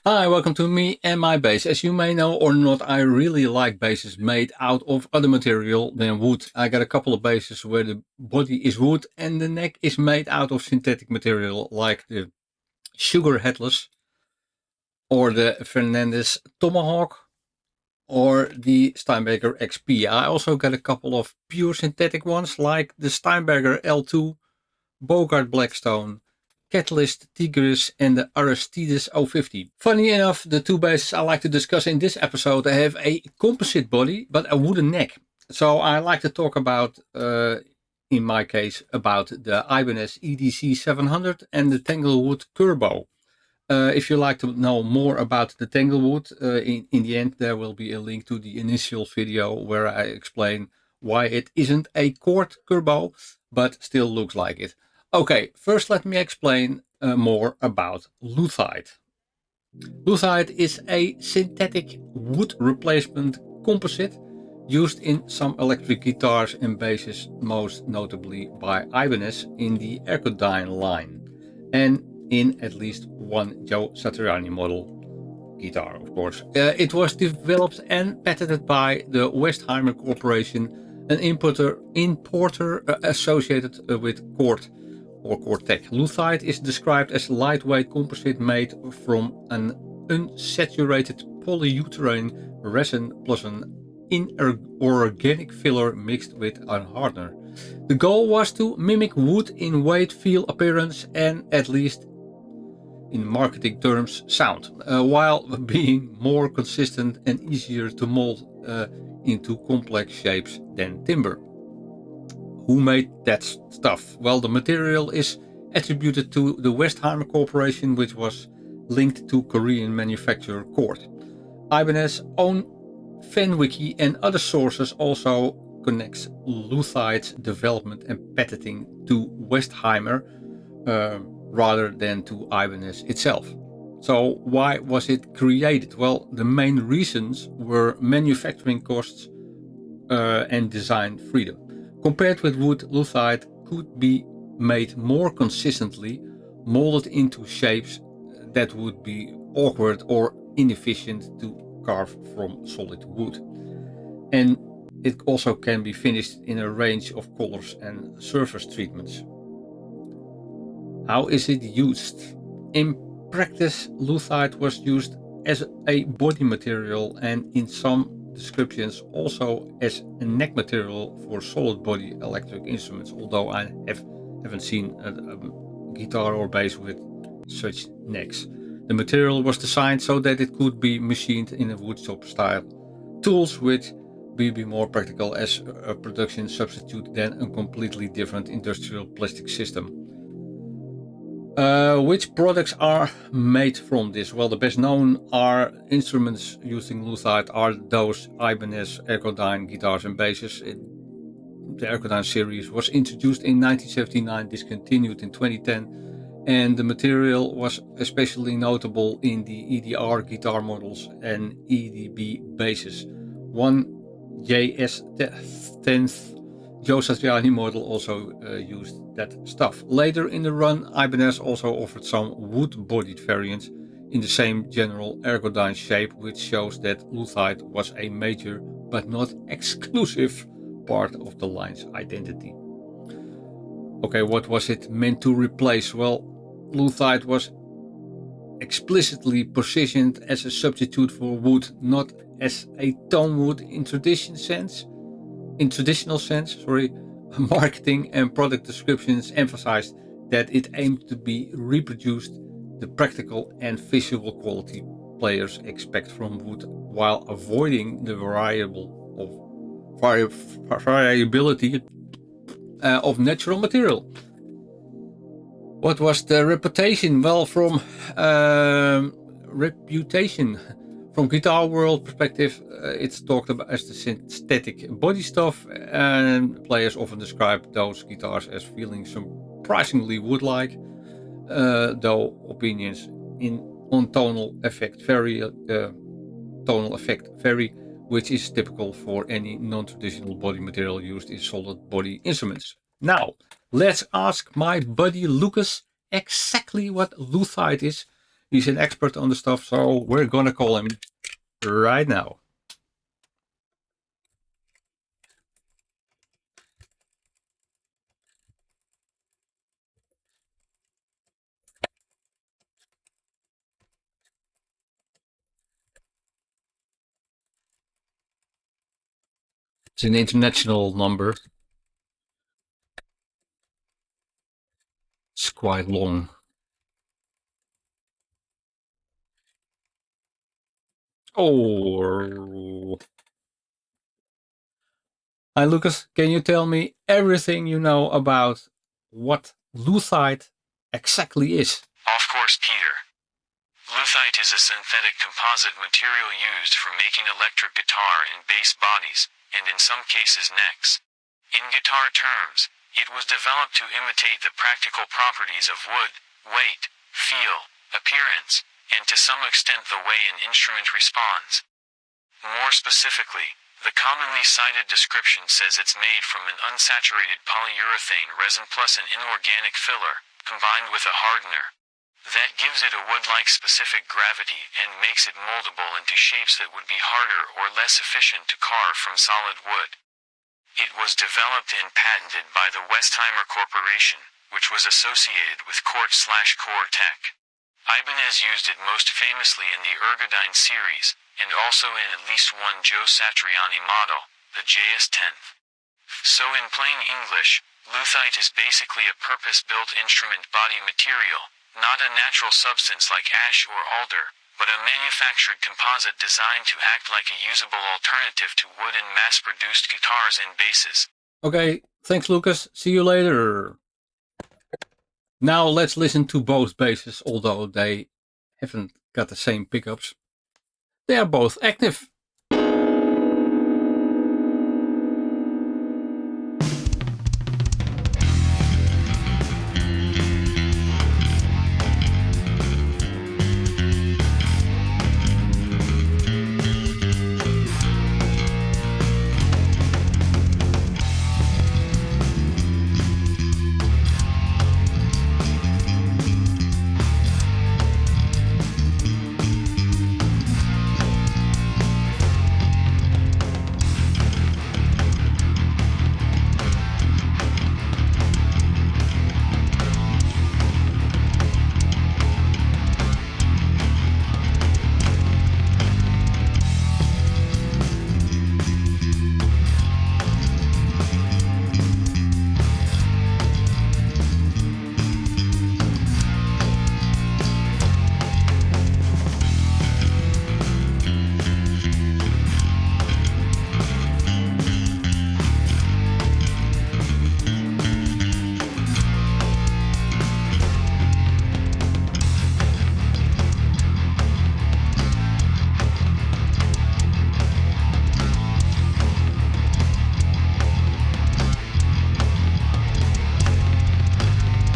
Hi, welcome to me and my bass. As you may know or not, I really like basses made out of other material than wood. I got a couple of basses where the body is wood and the neck is made out of synthetic material like the Sugar Headless or the Fernandez Tomahawk or the Steinberger XP. I also got a couple of pure synthetic ones like the Steinberger L2, Bogart Blackstone, Catalyst Tigris and the Aristides 050. Funny enough, the two basses I like to discuss in this episode have a composite body but a wooden neck. So I like to talk about, in my case, about the Ibanez EDC 700 and the Tanglewood Curbow. If you like to know more about the Tanglewood, in the end there will be a link to the initial video where I explain why it isn't a Cort Curbow but still looks like it. Okay, first let me explain more about Luthite. Luthite is a synthetic wood replacement composite used in some electric guitars and basses, most notably by Ibanez in the Ergodyne line, and in at least one Joe Satriani model guitar, of course. It was developed and patented by the Westheimer Corporation, an importer associated with Cort or Cortec. Luthite is described as lightweight composite made from an unsaturated polyurethane resin plus an inorganic filler mixed with a hardener. The goal was to mimic wood in weight, feel, appearance, and at least in marketing terms, sound, while being more consistent and easier to mold into complex shapes than timber. Who made that stuff? Well, the material is attributed to the Westheimer Corporation, which was linked to Korean manufacturer Cort. Ibanez's own FanWiki and other sources also connects Luthite's development and patenting to Westheimer rather than to Ibanez itself. So why was it created? Well, the main reasons were manufacturing costs and design freedom. Compared with wood, Luthite could be made more consistently, molded into shapes that would be awkward or inefficient to carve from solid wood. And it also can be finished in a range of colors and surface treatments. How is it used? In practice, Luthite was used as a body material and in some descriptions also as a neck material for solid body electric instruments, although I haven't seen a guitar or bass with such necks. The material was designed so that it could be machined in a woodshop style. Tools which will be more practical as a production substitute than a completely different industrial plastic system. Which products are made from this? Well, the best known are instruments using Luthite are those Ibanez Ergodyne guitars and basses. The Ergodyne series was introduced in 1979, discontinued in 2010, and the material was especially notable in the EDR guitar models and EDB basses. One JS10th Joe Satriani model also used that stuff. Later in the run, Ibanez also offered some wood-bodied variants in the same general Ergodyne shape, which shows that Luthite was a major but not exclusive part of the line's identity. Okay, what was it meant to replace? Well, Luthite was explicitly positioned as a substitute for wood, not as a tonewood in traditional sense. Marketing and product descriptions emphasized that it aimed to be reproduced the practical and visual quality players expect from wood while avoiding the variability of natural material. What was the reputation? Well, from guitar world perspective, it's talked about as the synthetic body stuff, and players often describe those guitars as feeling surprisingly wood-like, though opinions on tonal effect vary, which is typical for any non-traditional body material used in solid body instruments. Now, let's ask my buddy Lucas exactly what Luthite is He's an expert on the stuff, so we're gonna call him right now. It's an international number. It's quite long. Oh. Hi Lucas, can you tell me everything you know about what Luthite exactly is? Of course, Peter. Luthite is a synthetic composite material used for making electric guitar and bass bodies, and in some cases necks. In guitar terms, it was developed to imitate the practical properties of wood, weight, feel, appearance, and to some extent the way an instrument responds. More specifically, the commonly cited description says it's made from an unsaturated polyurethane resin plus an inorganic filler, combined with a hardener. That gives it a wood-like specific gravity and makes it moldable into shapes that would be harder or less efficient to carve from solid wood. It was developed and patented by the Westheimer Corporation, which was associated with Cort Tech. Ibanez used it most famously in the Ergodyne series, and also in at least one Joe Satriani model, the JS-10. So in plain English, Luthite is basically a purpose-built instrument body material, not a natural substance like ash or alder, but a manufactured composite designed to act like a usable alternative to wood and mass-produced guitars and basses. Okay, thanks Lucas, see you later. Now let's listen to both basses, although they haven't got the same pickups. They are both active.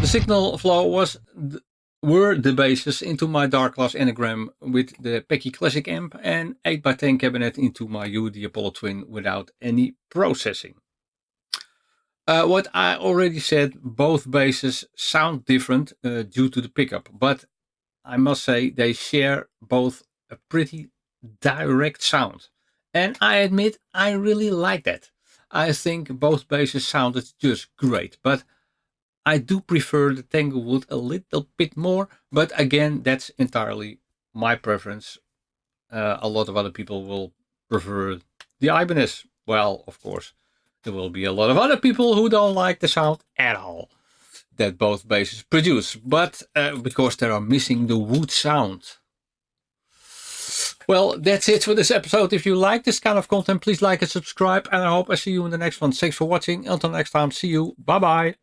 The signal flow were the basses into my Dark Glass Anagram with the Pecky Classic amp and 8x10 cabinet into my UD Apollo Twin without any processing. What I already said, both basses sound different due to the pickup, but I must say they share both a pretty direct sound. And I admit I really like that. I think both basses sounded just great, but I do prefer the Tanglewood a little bit more, but again, that's entirely my preference. A lot of other people will prefer the Ibanez. Well, of course, there will be a lot of other people who don't like the sound at all that both basses produce, but because they are missing the wood sound. Well, that's it for this episode. If you like this kind of content, please like and subscribe, and I hope I see you in the next one. Thanks for watching. Until next time, see you. Bye bye.